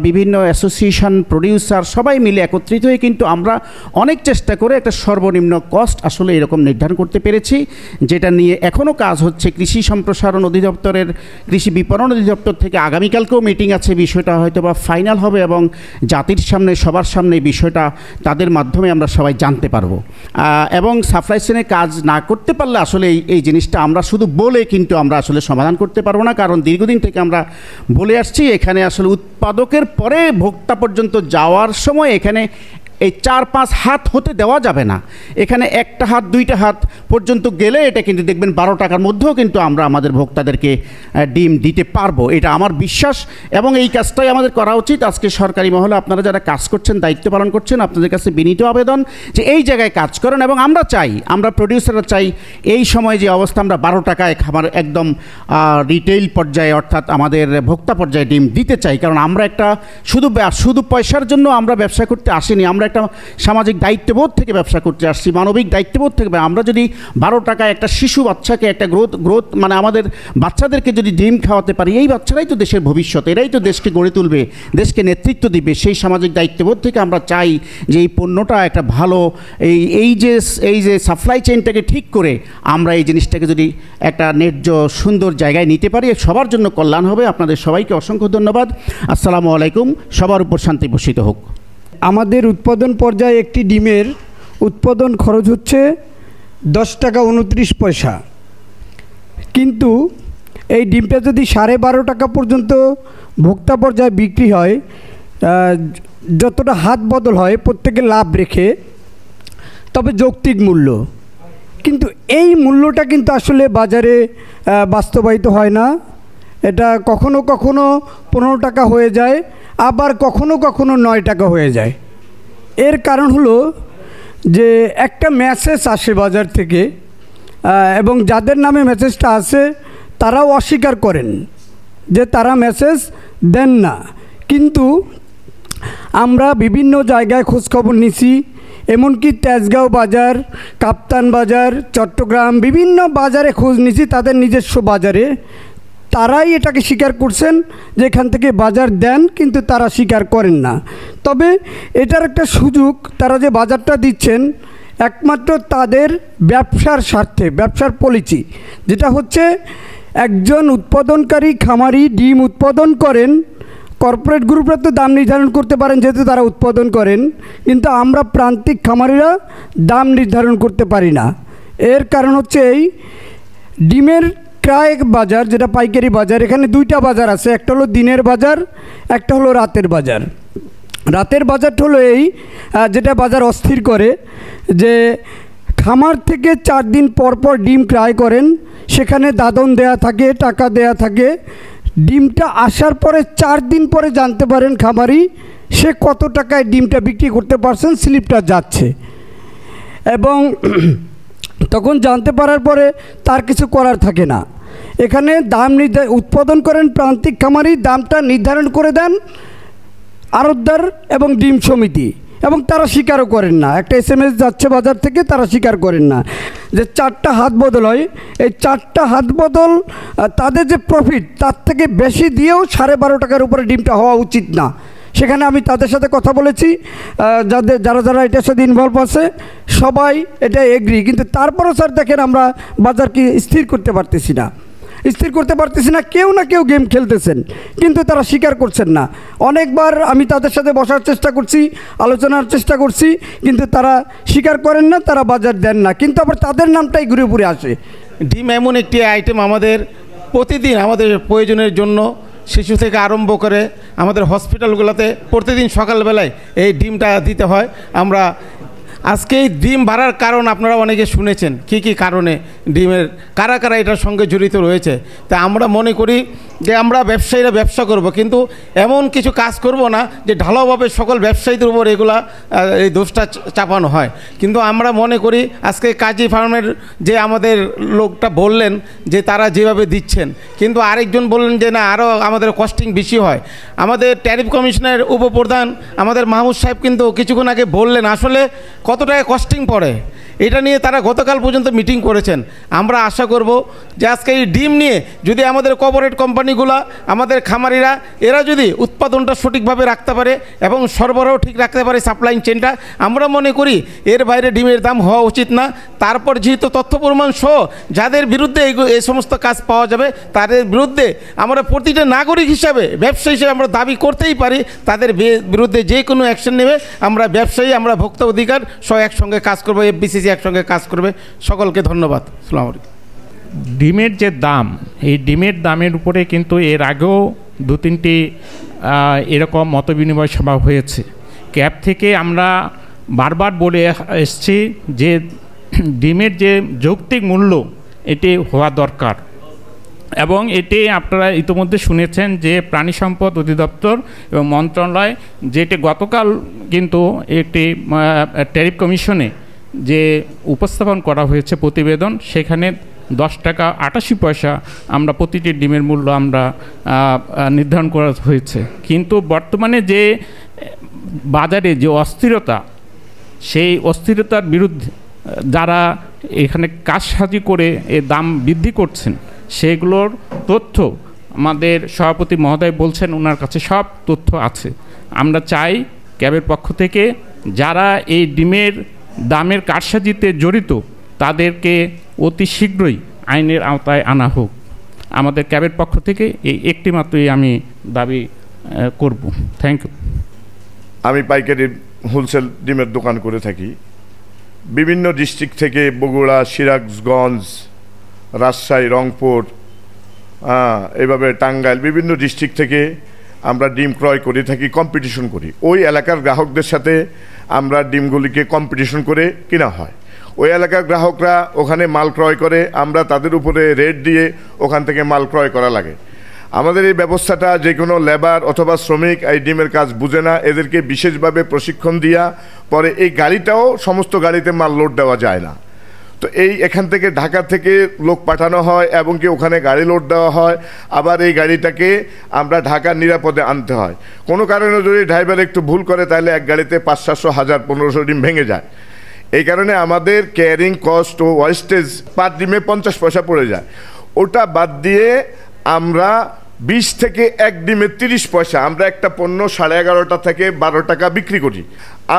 [SPEAKER 9] বিভিন্ন অ্যাসোসিয়েশন, প্রডিউসার, সবাই মিলে একত্রিত হয়ে কিন্তু আমরা অনেক চেষ্টা করে একটা সর্বনিম্ন কস্ট আসলে এরকম নির্ধারণ করতে পেরেছি, যেটা নিয়ে এখনও কাজ হচ্ছে। কৃষি সম্প্রসারণ অধিদপ্তরের, কৃষি বিপণন অধিদপ্তর থেকে আগামীকালকেও মিটিং আছে, বিষয়টা হয়তো বা ফাইনাল হবে এবং জাতির সামনে, সবার সামনে এই বিষয়টা তাদের মাধ্যমে আমরা সবাই জানতে পারবো। এবং সাপ্লাই চেইনে কাজ না করতে পারলে আসলে এই জিনিসটা আমরা শুধু বলে কিন্তু আমরা আসলে সমাধান করতে পারবো না, কারণ দীর্ঘদিন থেকে আমরা বলে আসছি এখানে আসলে উৎপাদকের পরে ভোক্তা পর্যন্ত যাওয়ার সময় এখানে এই 4-5 হাত হতে দেওয়া যাবে না। এখানে 1টা হাত 2টা হাত পর্যন্ত গেলে এটা কিন্তু দেখবেন 12 টাকার মধ্যেও কিন্তু আমরা আমাদের ভোক্তাদেরকে ডিম দিতে পারবো, এটা আমার বিশ্বাস এবং এই কাজটাই আমাদের করা উচিত। আজকে সরকারি মহলে আপনারা যারা কাজ করছেন, দায়িত্ব পালন করছেন, আপনাদের কাছে বিনীত আবেদন যে এই জায়গায় কাজ করেন এবং আমরা চাই, আমরা প্রডিউসাররা চাই এই সময় যে অবস্থা আমরা 12 টাকায় খাবার একদম রিটেইল পর্যায়ে অর্থাৎ আমাদের ভোক্তা পর্যায়ে ডিম দিতে চাই, কারণ আমরা একটা শুধু পয়সার জন্য আমরা ব্যবসা করতে আসিনি, আমরা আমরা একটা সামাজিক দায়িত্ববোধ থেকে ব্যবসা করতে আসছি, মানবিক দায়িত্ববোধ থেকে। আমরা যদি 12 টাকায় একটা শিশু বাচ্চাকে একটা গ্রোথ মানে আমাদের বাচ্চাদেরকে যদি ডিম খাওয়াতে পারি, এই বাচ্চারাই তো দেশের ভবিষ্যৎ, এরাই তো দেশকে গড়ে তুলবে, দেশকে নেতৃত্ব দিবে। সেই সামাজিক দায়িত্ববোধ থেকে আমরা চাই যে এই পণ্যটা একটা ভালো এই যে সাপ্লাই চেইনটাকে ঠিক করে আমরা এই জিনিসটাকে যদি একটা ন্যায্য সুন্দর জায়গায় নিতে পারি, সবার জন্য কল্যাণ হবে। আপনাদের সবাইকে অসংখ্য ধন্যবাদ। আসসালামু আলাইকুম। সবার উপর শান্তি বর্ষিত হোক।
[SPEAKER 10] আমাদের উৎপাদন পর্যায়ে একটি ডিমের উৎপাদন খরচ হচ্ছে 10 টাকা 29 পয়সা, কিন্তু এই ডিমটা যদি 12.5 টাকা পর্যন্ত ভোক্তা পর্যায়ে বিক্রি হয়, যতটা হাত বদল হয় প্রত্যেকে লাভ রেখে, তবে যৌক্তিক মূল্য। কিন্তু এই মূল্যটা কিন্তু আসলে বাজারে বাস্তবায়িত হয় না। এটা কখনো কখনো 15 টাকা হয়ে যায়, আবার কখনো কখনো 9 টাকা হয়ে যায়। এর কারণ হলো যে একটা মেসেজ আসে বাজার থেকে, এবং যাদের নামে মেসেজটা আসে তারাও অস্বীকার করেন যে তারা মেসেজ দেন না। কিন্তু আমরা বিভিন্ন জায়গায় খোঁজখবর নিছি, এমনকি তেজগাঁও বাজার, কাপ্তান বাজার, চট্টগ্রাম, বিভিন্ন বাজারে খোঁজ নিছি, তাদের নিজস্ব বাজারে। তারাই এটাকে স্বীকার করছেন যে এখান থেকে বাজার দেন, কিন্তু তারা স্বীকার করেন না। তবে এটার একটা সুযোগ, তারা যে বাজারটা দিচ্ছেন একমাত্র তাদের ব্যবসার স্বার্থে, ব্যবসার পলিসি, যেটা হচ্ছে একজন উৎপাদনকারী খামারি ডিম উৎপাদন করেন, কর্পোরেট গ্রুপরা তো দাম নির্ধারণ করতে পারেন যেহেতু তারা উৎপাদন করেন, কিন্তু আমরা প্রান্তিক খামারিরা দাম নির্ধারণ করতে পারি না। এর কারণ হচ্ছে এই ডিমের ক্রয় বাজার, যেটা পাইকারি বাজার, এখানে 2টা বাজার আছে, একটা হলো দিনের বাজার, একটা হলো রাতের বাজার। রাতের বাজারটা হলো এই যেটা বাজার অস্থির করে যে খামার থেকে 4 দিন পর পর ডিম ক্রয় করেন, সেখানে দাদন দেয়া থাকে, টাকা দেয়া থাকে। ডিমটা আসার পরে 4 দিন পরে জানতে পারেন খামারি সে কত টাকায় ডিমটা বিক্রি করতে পারছেন, স্লিপটা যাচ্ছে, এবং তখন জানতে পারার পরে তার কিছু করার থাকে না। এখানে দাম উৎপাদন করেন প্রান্তিক খামারি, দামটা নির্ধারণ করে দেন আড়তদার এবং ডিম সমিতি, এবং তারা স্বীকারও করেন না। একটা SMS যাচ্ছে বাজার থেকে, তারা স্বীকার করেন না যে 4টা হাত বদল হয়। এই 4টা হাত বদল তাদের যে প্রফিট তার থেকে বেশি দিয়েও 12.5 টাকার উপরে ডিমটা হওয়া উচিত না। সেখানে আমি তাদের সাথে কথা বলেছি, যারা এটার সাথে ইনভলভ আছে সবাই এটা এগ্রি, কিন্তু তারপরও স্যার দেখেন আমরা বাজারকে স্থির করতে পারতেছি না, কেউ না কেউ গেম খেলতেছেন, কিন্তু তারা স্বীকার করছেন না। অনেকবার আমি তাদের সাথে বসার চেষ্টা করছি, আলোচনার চেষ্টা করছি, কিন্তু তারা স্বীকার করেন না, তারা বাজার দেন না, কিন্তু আবার তাদের নামটাই ঘুরে ঘুরে আসে।
[SPEAKER 11] ডিম এমন একটি আইটেম আমাদের প্রতিদিন আমাদের প্রয়োজনের জন্য, শিশু থেকে আরম্ভ করে আমাদের হসপিটালগুলোতে প্রতিদিন সকালবেলায় এই ডিমটা দিতে হয়। আমরা আজকে এই ডিম বাড়ার কারণ আপনারা অনেকে শুনেছেন, কি কারণে ডিমের কারা এটার সঙ্গে জড়িত রয়েছে। তা আমরা মনে করি যে আমরা ব্যবসায়ীরা ব্যবসা করব, কিন্তু এমন কিছু কাজ করব না যে ঢালাওভাবে সকল ব্যবসায়ীদের উপর এগুলা এই দোষটা চাপানো হয়। কিন্তু আমরা মনে করি আজকে কাজী ফার্মের যে আমাদের লোকটা বললেন যে তারা যেভাবে দিচ্ছেন, কিন্তু আরেকজন বললেন যে না আরও আমাদের কস্টিং বেশি হয়। আমাদের ট্যারিফ কমিশনের উপপ্রধান আমাদের মাহমুদ সাহেব কিন্তু কিছুক্ষণ আগে বললেন আসলে কত টাকা কস্টিং পড়ে, এটা নিয়ে তারা গতকাল পর্যন্ত মিটিং করেছেন। আমরা আশা করব যে আজকে এই ডিম নিয়ে যদি আমাদের কর্পোরেট কোম্পানিগুলা, আমাদের খামারিরা, এরা যদি উৎপাদনটা সঠিকভাবে রাখতে পারে এবং সরবরাহ ঠিক রাখতে পারে, সাপ্লাই চেনটা, আমরা মনে করি এর বাইরে ডিমের দাম হওয়া উচিত না। তারপর যেহেতু তথ্য প্রমাণ সহ যাদের বিরুদ্ধে এই সমস্ত কাজ পাওয়া যাবে তাদের বিরুদ্ধে আমরা প্রতিটা নাগরিক হিসাবে, ব্যবসায়ী হিসেবে আমরা দাবি করতেই পারি তাদের বিরুদ্ধে যে কোনো অ্যাকশন নেবে। আমরা ব্যবসায়ী, আমরা ভোক্তা অধিকার সহ একসঙ্গে কাজ করবো, FBCC একসঙ্গে কাজ করবে। সকলকে ধন্যবাদ। আসসালামু আলাইকুম।
[SPEAKER 12] ডিমের যে দাম, এই ডিমের দামের উপরে কিন্তু এর আগেও 2-3টি এরকম মতবিনিময় সভা হয়েছে। ক্যাব থেকে আমরা বারবার বলে এসছি যে ডিমের যে যৌক্তিক মূল্য এটি হওয়া দরকার, এবং এটি আপনারা ইতিমধ্যে শুনেছেন যে প্রাণী সম্পদ অধিদপ্তর এবং মন্ত্রণালয় যেটি গতকাল কিন্তু একটি ট্যারিফ কমিশনে যে উপস্থাপন করা হয়েছে প্রতিবেদন, সেখানে 10 টাকা 88 পয়সা আমরা প্রতিটি ডিমের মূল্য আমরা নির্ধারণ করা হয়েছে। কিন্তু বর্তমানে যে বাজারে যে অস্থিরতা, সেই অস্থিরতার বিরুদ্ধে যারা এখানে কারসাজি করে এ দাম বৃদ্ধি করছেন সেগুলোর তথ্য আমাদের সভাপতি মহোদয় বলছেন ওনার কাছে সব তথ্য আছে। আমরা চাই ক্যাবের পক্ষ থেকে যারা এই ডিমের দামের কারসাজিতে জড়িত তাদেরকে অতি শীঘ্রই আইনের আওতায় আনা হোক। আমাদের ক্যাবের পক্ষ থেকে এই একটি মাত্রই আমি দাবি করব। Thank you.
[SPEAKER 13] আমি পাইকারি হোলসেল ডিমের দোকান করে থাকি। বিভিন্ন ডিস্ট্রিক্ট থেকে বগুড়া, সিরাজগঞ্জ, রাজশাহী, রংপুর, এভাবে টাঙ্গাইল, বিভিন্ন ডিস্ট্রিক্ট থেকে আমরা ডিম ক্রয় করে থাকি, কম্পিটিশন করি। ওই এলাকার গ্রাহকদের সাথে আমরা ডিমগুলিকে কম্পিটিশন করে কিনা হয়। ওই এলাকার গ্রাহকরা ওখানে মাল ক্রয় করে, আমরা তাদের উপরে রেট দিয়ে ওখান থেকে মাল ক্রয় করা লাগে। আমাদের এই ব্যবস্থাটা যে কোনো লেবার অথবা শ্রমিক এই ডিমের কাজ বুঝে না, এদেরকে বিশেষভাবে প্রশিক্ষণ দিয়া পরে এই গাড়িটাও সমস্ত গাড়িতে মাল লোড দেওয়া যায় না। তো এখান থেকে ঢাকা থেকে লোক পাঠানো হয় এবং কি ওখানে গাড়ি লোড দেওয়া হয়, আবার এই গাড়িটাকে আমরা ঢাকার নিরাপদে আনতে হয়। কোনো কারণে যদি ড্রাইভার একটু ভুল করে তাহলে এক গাড়িতে 500, 1000, 1500 ডিম ভেঙে যায়। এই কারণে আমাদের ক্যারিং কস্ট ও ওয়েস্টেজ পার ডিমে 50 পয়সা পড়ে যায়। ওটা বাদ দিয়ে আমরা 20 থেকে 1 ডিমে 30 পয়সা, আমরা একটা পণ্য 11.5 থেকে 12 টাকা বিক্রি করি।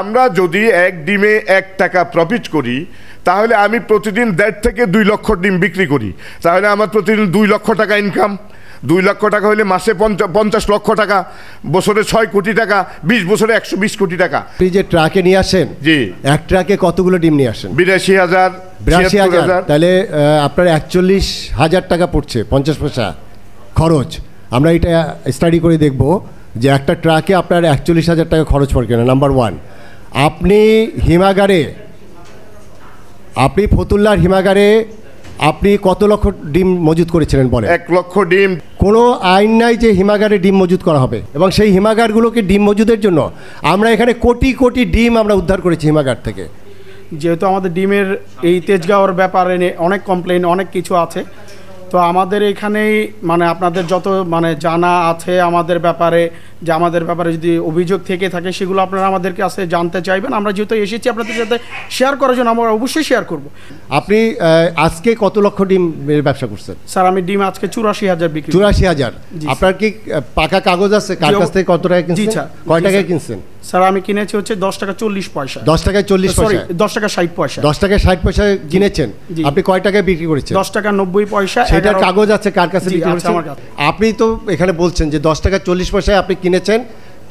[SPEAKER 13] আমরা যদি 1 ডিমে 1 টাকা প্রফিট করি তাহলে আমি প্রতিদিন 1.5 থেকে 2 লক্ষ ডিম বিক্রি করি, তাহলে আমার প্রতিদিন 2 লক্ষ টাকা ইনকাম। 2 লক্ষ টাকা হলে মাসে 50 লক্ষ টাকা, বছরে 6 কোটি টাকা, 20 বছরে 120 কোটি টাকা।
[SPEAKER 1] আপনি যে ট্রাকে নিয়ে আসেন,
[SPEAKER 13] জি,
[SPEAKER 1] এক ট্রাকে কতগুলো ডিম নিয়ে আসেন?
[SPEAKER 13] 82,000।
[SPEAKER 1] 82,000, তাহলে আপনার 41,000 টাকা পড়ছে 50 পয়সা খরচ। আমরা এটা স্টাডি করে দেখব যে একটা ট্রাকে আপনার 41,000 টাকা খরচ পড়ে কেন। নাম্বার 1, আপনি হিমাগারে, আপনি ফতুল্লার হিমাগারে আপনি কত লক্ষ ডিম মজুত করেছিলেন বলেন?
[SPEAKER 13] 1 লক্ষ ডিম।
[SPEAKER 1] কোনো আইন নাই যে হিমাগারে ডিম মজুত করা হবে, এবং সেই হিমাগারগুলোকে ডিম মজুদের জন্য আমরা এখানে কোটি কোটি ডিম আমরা উদ্ধার করেছি হিমাগার থেকে।
[SPEAKER 14] যেহেতু আমাদের ডিমের এই তেজগাঁওয়ের ব্যাপারে অনেক কমপ্লেন, অনেক কিছু আছে, তো আমাদের এখানেই মানে আপনাদের যত মানে জানা আছে আমাদের ব্যাপারে, যে আমাদের ব্যাপারে যদি অভিযোগ থেকে থাকে সেগুলো আপনারা আমাদের কাছে জানতে চাইবেন। আমরা যেহেতু এসেছি আপনাদের সাথে শেয়ার করার জন্য, আমরা অবশ্যই শেয়ার করব।
[SPEAKER 1] আপনি আজকে কত লক্ষ ডিমের ব্যবসা করছেন?
[SPEAKER 14] স্যার আমি ডিম আজকে 84,000 বিক্রি।
[SPEAKER 1] 84,000। আপনার কি পাকা কাগজ আছে? কার কাছ থেকে কত টাকা কিনছেন?
[SPEAKER 14] জি স্যার।
[SPEAKER 1] কয় টাকায় কিনছেন?
[SPEAKER 14] স্যার আমি কিনেছি হচ্ছে 10 টাকা 40 পয়সা।
[SPEAKER 1] 10 টাকায় 40 পয়সা?
[SPEAKER 14] 10 টাকা 60 পয়সা।
[SPEAKER 1] 10 টাকায় 60 পয়সায় কিনেছেন। আপনি কয় টাকায় বিক্রি করেছেন?
[SPEAKER 14] 10 টাকা 90 পয়সা।
[SPEAKER 1] সেটার কাগজ আছে কার কাছে বিক্রি করেছেন? আপনি তো এখানে বলছেন যে 10 টাকা 40 পয়সায় আপনি কিনেছেন,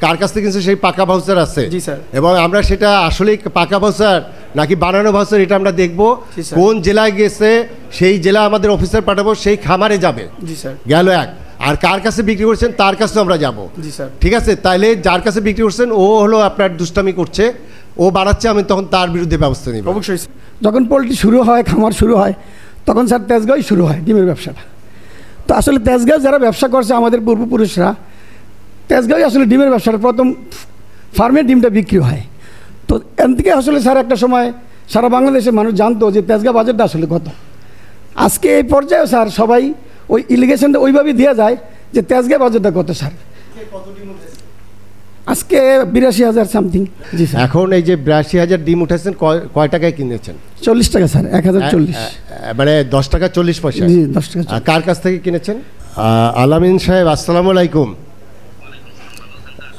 [SPEAKER 1] কার কাছ থেকে কিনছেন সেই পাকা ভাউচার আছে।
[SPEAKER 14] জি স্যার।
[SPEAKER 1] এবং আমরা সেটা আসলেই পাকা ভাউচার নাকি বানানো ভাউচার এটা আমরা দেখব। কোন জেলায় গেছে সেই জেলা আমাদের অফিসার পাঠাবো, সেই খামারে যাবে।
[SPEAKER 14] জি স্যার।
[SPEAKER 1] গেল এক। আর কার কাছে বিক্রি করছেন তার কাছেও আমরা যাব।
[SPEAKER 14] জি স্যার।
[SPEAKER 1] ঠিক আছে, তাইলে যার কাছে বিক্রি করছেন ও হলো আপনার দুষ্টামি করছে, ও বাড়াচ্ছে, আমি তখন তার বিরুদ্ধে ব্যবস্থা নিব।
[SPEAKER 14] অবশ্যই।
[SPEAKER 10] যখন পোলট্রি শুরু হয়, খামার শুরু হয়, তখন স্যার তেজগাঁওই শুরু হয় ডিমের ব্যবসাটা। তো আসলে তেজগাঁও যারা ব্যবসা করছে আমাদের পূর্বপুরুষরা, তেজগাঁওই আসলে ডিমের ব্যবসাটা প্রথম ফার্মের ডিমটা বিক্রি হয়। তো এর থেকে আসলে স্যার একটা সময় সারা বাংলাদেশের মানুষ জানতো যে তেজগাঁও বাজারটা আসলে কত। আজকে এই পর্যায়ে স্যার সবাই ওই ইলিগেশনটা ওইভাবেই দেওয়া যায় যে তেজগাঁও বাজারটা কত স্যার। আজকে 82,000 সামথিং। জি স্যার।
[SPEAKER 1] এখন এই যে 82,000 ডিম উঠেছেন কয় টাকায় কিনেছেন?
[SPEAKER 10] 40 টাকা স্যার, 1040।
[SPEAKER 1] মানে 10 টাকা 40 পয়সা।
[SPEAKER 10] জি 10 টাকা।
[SPEAKER 1] কার কাছ থেকে কিনেছেন? আলামিন সাহেব আসসালামু আলাইকুম।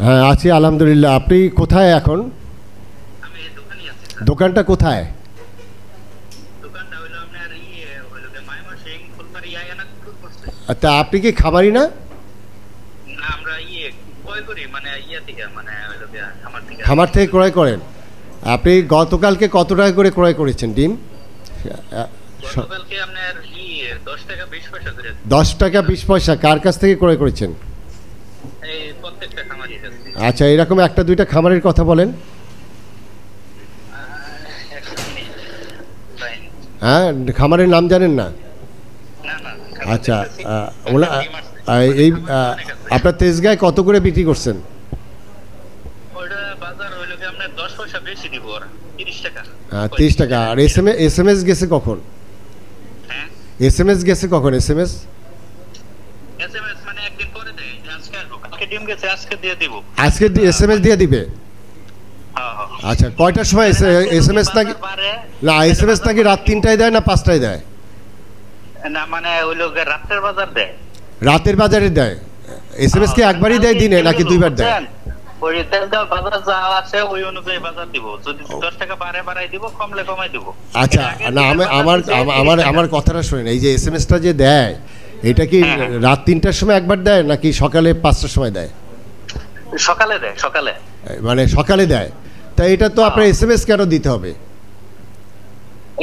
[SPEAKER 1] হ্যাঁ আছি আলহামদুলিল্লাহ। আপনি কোথায় এখন? দোকানটা কোথায়? তা আপনি কি খামারি না? খামার থেকে ক্রয় করেন। আপনি গতকালকে কত টাকা করে ক্রয় করেছেন ডিম? 10 টাকা 20 পয়সা। কার কাছ থেকে ক্রয় করেছেন? আচ্ছা, এরকম একটা দুইটা খামারের কথা বলেন। হ্যাঁ, খামারের নাম জানেন না? আচ্ছা, এই আপনার তেজগাঁয় কত করে বিক্রি করছেন? 30 টাকা। আর SMS গেছে কখন? SMS গেছে কখন? SMS আজকে SMS দিয়ে দিবে। আচ্ছা, কয়টার সময় SMS নাকি? না, SMS নাকি রাত 3টায় দেয় না 5টায় দেয়?
[SPEAKER 15] না মানে ওই লোক রাতের বাজার দেয়।
[SPEAKER 1] রাতের বাজারে দেয়। SMS কি একবারই দেয় দিনে নাকি দুইবার দেয়?
[SPEAKER 15] ওই তেজগাঁও বাজার যা আছে ওই অনুযায়ী বাজার দিব, যদি 10 টাকা বাড়াই দিব, কমলে কমাই দিব।
[SPEAKER 1] আচ্ছা, না আমার কথাটা শুনেন, এই যে SMS-টা যে দেয় এটা কি রাত 3টার সময় একবার দেয় নাকি সকালে 5টার সময় দেয়?
[SPEAKER 15] সকালে দেয়, সকালে।
[SPEAKER 1] মানে সকালে দেয়, তাই এটা তো আপনার SMS কেন দিতে হবে?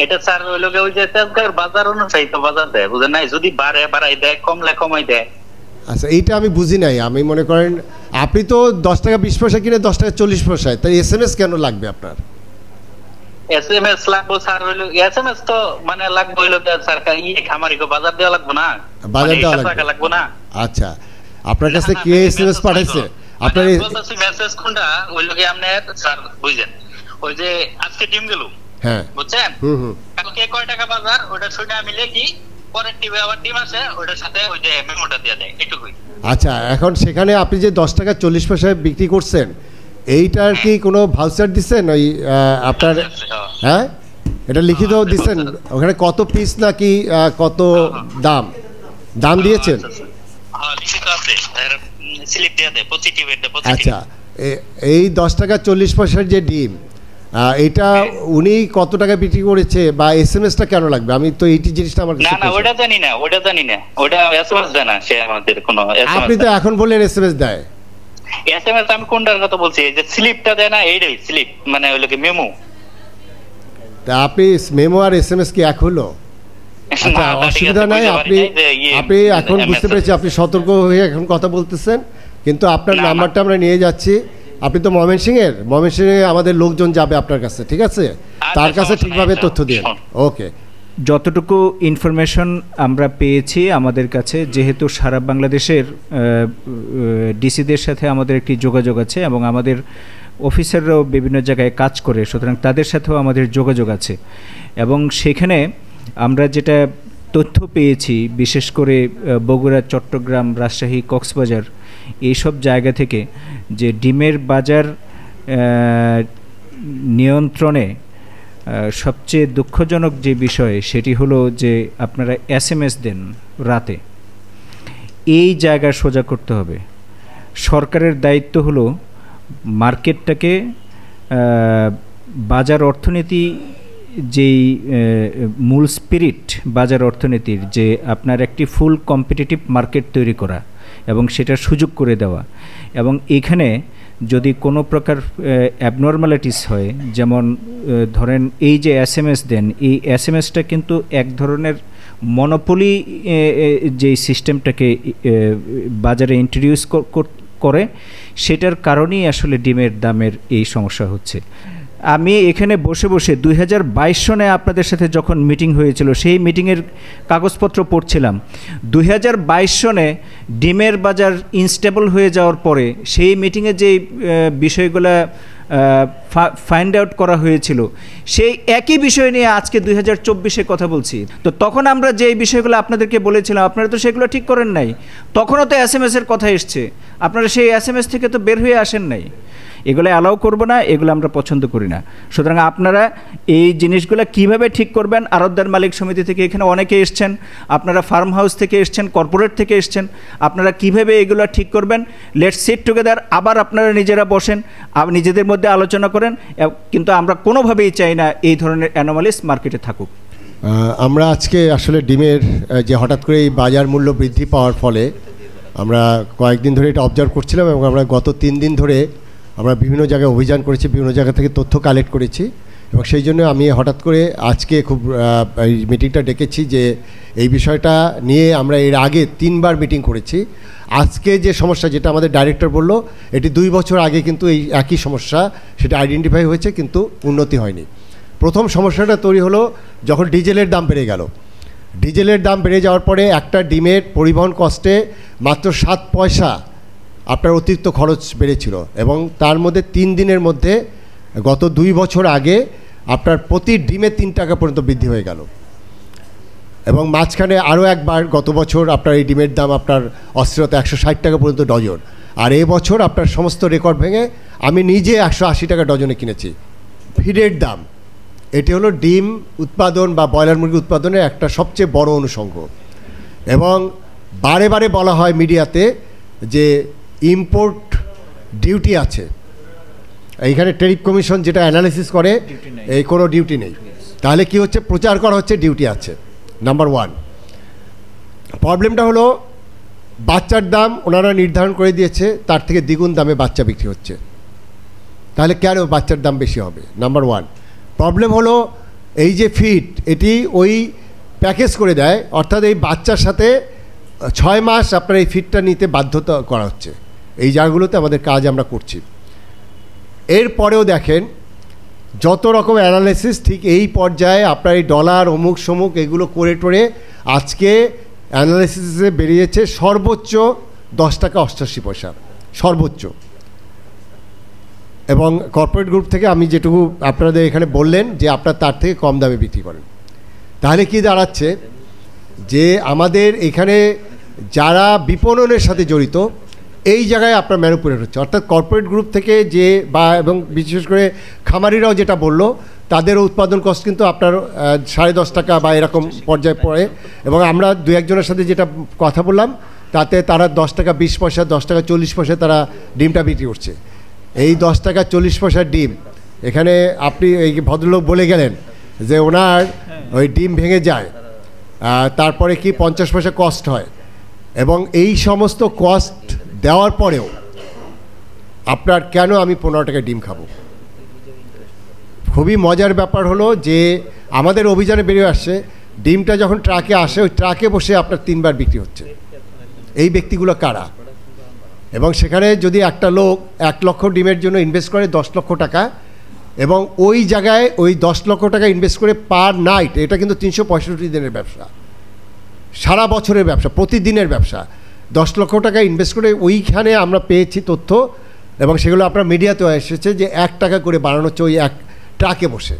[SPEAKER 15] এটা স্যার ওই লোকে ওই যে তেজগাঁওর বাজার অনুযায়ী তো বাজার দেয়, বুঝেন নাই? যদি বাড়াই দেয়, কমলে কমাই দেয়।
[SPEAKER 1] আচ্ছা, এইটা আমি বুঝি নাই। আমি মনে করেন আপনি তো 10 টাকা 20 পয়সা কিনে 10 টাকা 40 পয়সায়, তাই SMS কেন লাগবে আপনার?
[SPEAKER 15] SMS লাগবে স্যার, হইলো SMS তো মানে লাগবে হইলো স্যার খামারিকে বাজার দেওয়া লাগবে না,
[SPEAKER 1] বাজার দেওয়া
[SPEAKER 15] লাগবে না।
[SPEAKER 1] আচ্ছা, আপনার কাছে কে SMS পাঠাইছে? আপনার
[SPEAKER 15] মেসেজ কোনটা ওই লোকে আপনি স্যার বুঝেন, ওই যে আজকে টিম গেল,
[SPEAKER 1] হ্যাঁ
[SPEAKER 15] বুঝছেন, কালকে কয় টাকা বাজার ওটা ছুটে আমি লিখি, পরের টিমে আবার টিম আসে ওটার সাথে ওই যে মেমোটা দিয়ে দেয়, এটুকুই।
[SPEAKER 1] আচ্ছা, এখন সেখানে আপনি যে 10 টাকা 40 পয়সায় বিক্রি করছেন, এইটার কি কোনো ভাউচার দিচ্ছেন ওই আপনার? হ্যাঁ, এটা লিখিত দিচ্ছেন? ওখানে কত পিস নাকি কত দাম দিয়েছেন? আচ্ছা, এই 10 টাকা 40 পয়সার যে ডিম, এটা উনি কত টাকা বিক্রি করেছে বা SMS-টা কেন লাগবে? আমি তো এই জিনিসটা আমার কাছে
[SPEAKER 15] না ওটা জানি না, ওটা SMS দেয় না সে আমাদের কোনো।
[SPEAKER 1] আপনি তো এখন বললেন SMS দেয়।
[SPEAKER 15] SMS আমি কোনটার কথা বলছি, যে স্লিপটা দেয় না, এইটাই স্লিপ মানে ওই লোকে মেমো।
[SPEAKER 1] তা আপনি মেমো আর SMS কি এক হলো? আচ্ছা, অসুবিধা নাই। আপনি এখন বুঝতে পেরেছি আপনি সতর্ক হয়ে এখন কথা বলতেছেন, কিন্তু আপনার নাম্বারটা আমরা নিয়ে যাচ্ছি। আপনি তো ময়মনসিংহে আমাদের লোকজন যাবে আপনার কাছে, ঠিক আছে? তার কাছে ঠিকভাবে তথ্য দিন। ওকে।
[SPEAKER 16] যতটুকু ইনফরমেশন আমরা পেয়েছি আমাদের কাছে, যেহেতু সারা বাংলাদেশের ডিসিদের সাথে আমাদের একটি যোগাযোগ আছে এবং আমাদের অফিসাররাও বিভিন্ন জায়গায় কাজ করে, সুতরাং তাদের সাথেও আমাদের যোগাযোগ আছে এবং সেখানে আমরা যেটা তথ্য পেয়েছি, বিশেষ করে বগুড়া, চট্টগ্রাম, রাজশাহী, কক্সবাজার এইসব জায়গা থেকে, যে ডিমের বাজার নিয়ন্ত্রণে সবচেয়ে দুঃখজনক যে বিষয় সেটি হলো যে আপনারা SMS দেন রাতে। এই জায়গা সোজা করতে হবে। সরকারের দায়িত্ব হলো মার্কেটটাকে, বাজার অর্থনীতি যেই মূল স্পিরিট বাজার অর্থনীতির, যে আপনার একটি ফুল কম্পিটিটিভ মার্কেট তৈরি করা এবং সেটার সুযোগ করে দেওয়া। এবং এখানে যদি কোনো প্রকার অ্যাবনর্মালিটিস হয়, যেমন ধরেন এই যে SMS দেন, এই SMS-টা কিন্তু এক ধরনের মনোপলি যে সিস্টেমটাকে বাজারে ইন্ট্রোডিউস করে, সেটার কারণেই আসলে ডিমের দামের এই সমস্যা হচ্ছে। আমি এখানে বসে বসে 2022 সনে আপনাদের সাথে যখন মিটিং হয়েছিল, সেই মিটিংয়ের কাগজপত্র পড়ছিলাম। 2022 সনে ডিমের বাজার ইনস্টেবল হয়ে যাওয়ার পরে সেই মিটিংয়ে যে বিষয়গুলো ফাইন্ড আউট করা হয়েছিল, সেই একই বিষয় নিয়ে আজকে 2024-এ কথা বলছি। তো তখন আমরা যে বিষয়গুলো আপনাদেরকে বলেছিলাম, আপনারা তো সেগুলো ঠিক করেন নাই। তখনও তো SMS-এর কথা এসছে, আপনারা সেই SMS থেকে তো বের হয়ে আসেন নাই। এগুলো অ্যালাউ করব না, এগুলো আমরা পছন্দ করি না। সুতরাং আপনারা এই জিনিসগুলো কিভাবে ঠিক করবেন, আড়তদার মালিক সমিতি থেকে এখানে অনেকে এসছেন, আপনারা ফার্ম হাউস থেকে এসছেন, কর্পোরেট থেকে এসছেন, আপনারা কিভাবে এগুলো ঠিক করবেন, লেটস সিট টুগেদার। আবার আপনারা নিজেরা বসেন, নিজেদের মধ্যে আলোচনা করেন, কিন্তু আমরা কোনোভাবেই চাই না এই ধরনের অ্যানোমালিস মার্কেটে থাকুক।
[SPEAKER 1] আমরা আজকে আসলে ডিমের যে হঠাৎ করে এই বাজার মূল্য বৃদ্ধি পাওয়ার ফলে আমরা কয়েকদিন ধরে এটা অবজার্ভ করছিলাম এবং আমরা গত 3 দিন ধরে আমরা বিভিন্ন জায়গায় অভিযান করেছি, বিভিন্ন জায়গা থেকে তথ্য কালেক্ট করেছি এবং সেই জন্য আমি হঠাৎ করে আজকে খুব এই মিটিংটা ডেকেছি যে এই বিষয়টা নিয়ে আমরা এর আগে 3বার মিটিং করেছি। আজকে যে সমস্যা, যেটা আমাদের ডাইরেক্টর বলল, এটি 2 বছর আগে কিন্তু এই একই সমস্যা সেটা আইডেন্টিফাই হয়েছে, কিন্তু উন্নতি হয়নি। প্রথম সমস্যাটা তৈরি হলো যখন ডিজেলের দাম বেড়ে গেল। ডিজেলের দাম বেড়ে যাওয়ার পরে একটা ডিমের পরিবহন কস্টে মাত্র 7 পয়সা আপনার অতিরিক্ত খরচ বেড়েছিল এবং তার মধ্যে 3 দিনের মধ্যে গত 2 বছর আগে আপনার প্রতি ডিমে 3 টাকা পর্যন্ত বৃদ্ধি হয়ে গেল এবং মাঝখানে আরও একবার গত বছর আপনার এই ডিমের দাম আপনার অস্থিরতা 160 টাকা পর্যন্ত ডজন। আর এই বছর আপনার সমস্ত রেকর্ড ভেঙে আমি নিজে 180 টাকা ডজনে কিনেছি ফিডের দাম, এটি হলো ডিম উৎপাদন বা ব্রয়লার মুরগি উৎপাদনের একটা সবচেয়ে বড় অনুষঙ্গ। এবং বারে বারে বলা হয় মিডিয়াতে যে ইম্পোর্ট ডিউটি আছে, এইখানে ট্যারিফ কমিশন যেটা অ্যানালিসিস করে এই কোনো ডিউটি নেই। তাহলে কি হচ্ছে, প্রচার করা হচ্ছে ডিউটি আছে। Number one. প্রবলেমটা হলো বাচ্চার দাম ওনারা নির্ধারণ করে দিয়েছে, তার থেকে দ্বিগুণ দামে বাচ্চা বিক্রি হচ্ছে। তাহলে কেন বাচ্চার দাম বেশি হবে? Number one. প্রবলেম হলো এই যে ফিড, এটি ওই প্যাকেজ করে দেয়, অর্থাৎ এই বাচ্চার সাথে 6 মাস আপনার এই ফিডটা নিতে বাধ্যতা করা হচ্ছে এই জায়গাগুলোতে আমাদের কাজ আমরা করছি। এরপরেও দেখেন যত রকম অ্যানালিসিস ঠিক এই পর্যায়ে আপনার এই ডলার অমুক সমুক এগুলো করে টোরে আজকে অ্যানালিসিসে বেরিয়েছে সর্বোচ্চ 10 টাকা 88 পয়সা সর্বোচ্চ। এবং কর্পোরেট গ্রুপ থেকে আমি যেটুকু আপনাদের এখানে বললেন যে আপনার তার থেকে কম দামে বিক্রি করেন, তাহলে কি দাঁড়াচ্ছে যে আমাদের এখানে যারা বিপণনের সাথে জড়িত এই জায়গায় আপনার ম্যানুপুলেট হচ্ছে। অর্থাৎ কর্পোরেট গ্রুপ থেকে যে বা এবং বিশেষ করে খামারিরাও যেটা বললো তাদেরও উৎপাদন কস্ট কিন্তু আপনার 10.5 টাকা বা এরকম পর্যায়ে পড়ে। এবং আমরা 2-1 সাথে যেটা কথা বললাম তাতে তারা 10 টাকা 20 পয়সা 10 টাকা 40 পয়সা তারা ডিমটা বিক্রি করছে। এই 10 টাকা 40 পয়সার ডিম এখানে আপনি এই ভদ্রলোক বলে গেলেন যে ওনার ওই ডিম ভেঙে যায়, তারপরে কি 50 পয়সা কস্ট হয়, এবং এই সমস্ত কস্ট দেওয়ার পরেও আপনার কেন আমি 15 টাকা ডিম খাবো? খুবই মজার ব্যাপার হলো যে আমাদের অভিযানে বেরিয়ে আসছে ডিমটা যখন ট্রাকে আসে ওই ট্রাকে বসে আপনার 3 বার বিক্রি হচ্ছে। এই ব্যক্তিগুলো কারা? এবং সেখানে যদি একটা লোক 1 লক্ষ ডিমের জন্য ইনভেস্ট করে 10 লক্ষ টাকা, এবং ওই জায়গায় ওই 10 লক্ষ টাকা ইনভেস্ট করে পার নাইট, এটা কিন্তু 365 দিনের ব্যবসা, সারা বছরের ব্যবসা, প্রতিদিনের ব্যবসা, 10 লক্ষ টাকা ইনভেস্ট করে ওইখানে আমরা পেয়েছি তথ্য, এবং সেগুলো আপনার মিডিয়াতেও এসেছে যে 1 টাকা করে বাড়ানো হচ্ছে ওই এক ট্রাকে বসে।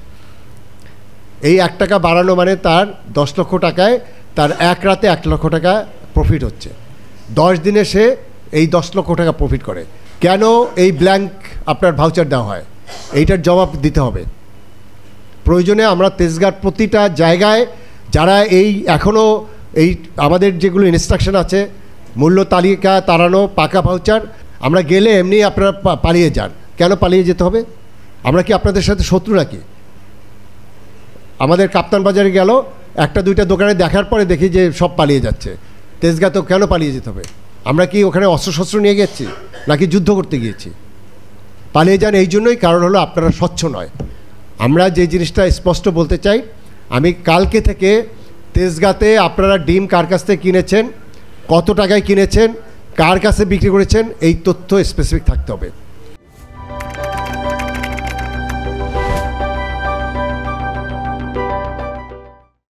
[SPEAKER 1] এই 1 টাকা বাড়ানো মানে তার 10 লক্ষ টাকায় তার এক রাতে 1 লক্ষ টাকা প্রফিট হচ্ছে। 10 দিনে সে এই 10 লক্ষ টাকা প্রফিট করে। কেন এই ব্ল্যাঙ্ক আপনার ভাউচার দেওয়া হয়? এইটার জবাব দিতে হবে। প্রয়োজনে আমরা তেজগাঁর প্রতিটা জায়গায় যারা এই এখনও এই আমাদের যেগুলো ইনস্ট্রাকশন আছে মূল্য তালিকা তাড়ানো পাকা ভাউচার, আমরা গেলে এমনি আপনারা পালিয়ে যান। কেন পালিয়ে যেতে হবে? আমরা কি আপনাদের সাথে শত্রু নাকি? আমাদের কাপ্তান বাজারে গেল 1-2টা দোকানে দেখার পরে দেখি যে সব পালিয়ে যাচ্ছে। তেজগাঁ তো কেন পালিয়ে যেতে হবে? আমরা কি ওখানে অস্ত্রশস্ত্র নিয়ে গেছি নাকি যুদ্ধ করতে গিয়েছি? পালিয়ে যান এই জন্যই, কারণ হলো আপনারা স্বচ্ছ নয়। আমরা যে জিনিসটা স্পষ্ট বলতে চাই, আমি কালকে থেকে তেজগাঁতে আপনারা ডিম কার কাছ থেকে কিনেছেন, কত টাকায় কিনেছেন, কার কাছে বিক্রি করেছেন, এই তথ্য স্পেসিফিক থাকতে হবে।